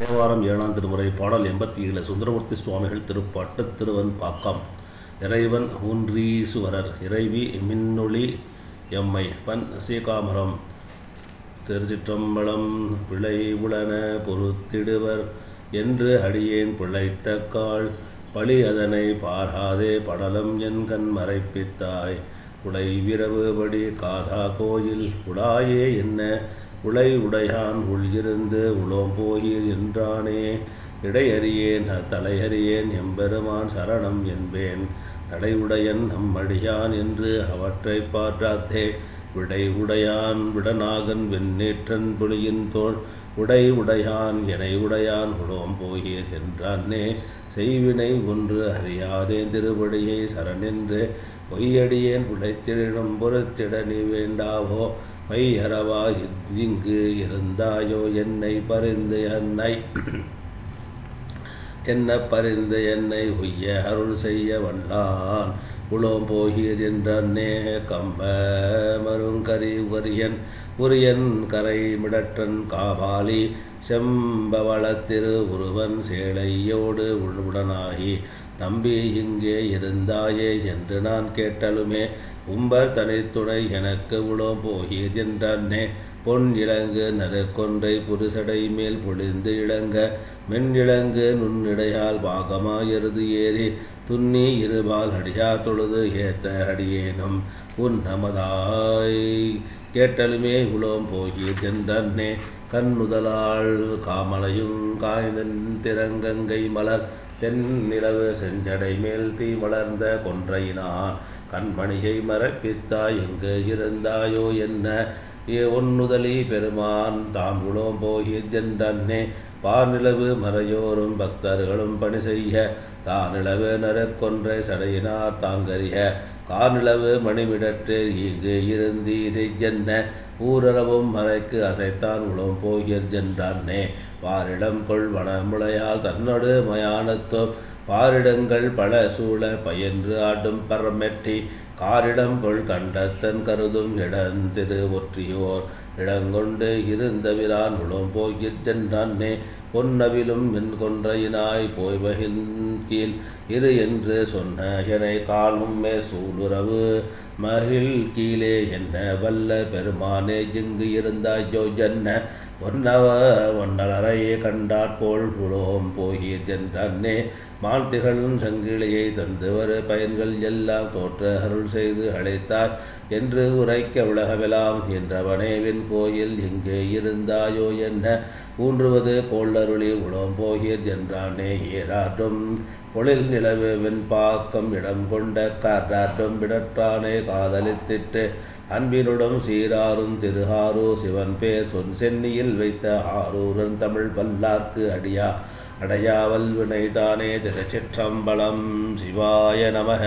தேவாரம் 7ஆம் திருமுறை பாடல் 87 சுந்தரமூர்த்தி சுவாமிகள் திருப்பாட்டு திருவெண்பாக்கம். இறைவன் ஊன்றீசுவரர் இறைவி மின்னொளி எம்மை பண் சீகாமரம். திருச்சிற்றம்பலம். பிழை உளன பொறுத்திடுவர் என்று அடியேன் பிழைத்தக்கால் பழி அதனை பாராதே படலம் என் கண் மறைப்பித்தாய். உடை விரவுபடி காதா கோயில் உடாயே என்ன உளை உடையான் உள் இருந்து உளோம் போயிர் என்றானே. இடையறியேன் தலையறியேன் எம்பெருமான் சரணம் என்பேன். நடை உடையன் நம்மடியான் என்று அவற்றை பாற்றாத்தே. விடை உடையான் விடநாகன் வெண்ணேற்றன் புலியின் தோள் உடை உடையான் எனை உடையான் உளோம் போயிர் என்றானே. செய்வினை ஒன்று அறியாதேன் திருவடியை சரணென்று பொய்யடியேன் உழைத்திடும் பொறுத்திட நீ வேண்டாவோ. மையறவா இங்கு இருந்தாயோ என்னை பரிந்து என்னை உய்ய அருள் செய்ய வல்லான் உளோம் போகீர் என்றே. கம்ப மருங்கரி உரியன் கரை மிடற்றன் காபாலி செம்பவளத்திரு உருவன் சேலையோடு உடனாகி நம்பி இங்கே இருந்தாயே என்று நான் கேட்டலுமே. உம்பர் தனித்துணை எனக்கு உளோம் போகீர் என்றே. பொன் இளங்கு நறுக்கொன்றை புருசடை மேல் பொழிந்து இளங்க மென் இளங்கு நுண்ணிடையால் பாகமாயருது ஏறி துன்னி இருபால் அடியா தொழுது ஏத்த அடியேனும் உன் நமதாய் கேட்டலுமே உளோம் போகீர் என்றே. கண்ணுதலாள் காமலையும் காய்ந்தன் திறங்கங்கை மலர் தென்னிலவு செஞ்சடை மேல் தீ மலர்ந்த கொன்றையினான் கண்மணியை மறைப்பித்தாய் எங்கு இருந்தாயோ என்ன. ஒன்னுதலி பெருமான் தாம் உளோம் போகீர் என்றே. பாநிலவு மறையோரும் பக்தர்களும் பணி செய்ய தானிலவு நறுக்கொன்றை சடையினார் தாங்கறிய காநிலவு மணிமிடற்று இங்கு இருந்தீரை என்ன. ஊரளவும் மறைக்கு அசைத்தான் உளோம் போகீர் என்றே. வாரிடம் கொள் வனமுளையால் தன்னொடு மயானத்தும் பாரிடங்கள் பல சூழ பயின்று ஆடும் பரமெட்டி காரிடம் கொள் கண்டத்தன் கருதும் இடந்திரு ஒற்றியோர் இடங்கொண்டு இருந்தவிரான் உளோம் போகீர் என்றே. பொன்னவிலும் என் கொன்றையினாய் போய்வகின் கீழ் இரு என்று சொன்ன எனை காணும் மே சூடுறவு மகிழ் கீழே என்ன வல்ல பெருமானே இங்கு இருந்தாயோ என்ன. ஒன்னலரையே கண்டாற்போல் உளோம் போகீர் என்றே. மான்திகளும் சங்கிலியை தந்துவர் பயன்கள் எல்லாம் தோற்ற அருள் செய்து அழைத்தார் என்று உரைக்க உலகமெல்லாம் என்றவனேவின் கோயில் எங்கே இருந்தாயோ என்ன. ஊன்றுவது கோளருளி உளோம் போகீர் என்றானே. ஏறாற்றும் பொழில் நிலவு வெண்பாக்கம் இடம் கொண்ட காற்றாற்றும் விடற்றானே காதலித்திட்டு அன்பினுடன் சீராரும் திருஹாரூ சிவன் பேர் சென்னியில் வைத்த ஆரூரன் தமிழ் வல்லார்க்கு அடையாவல் வினைதானே. திருச்சிற்றம்பலம். சிவாய நமக.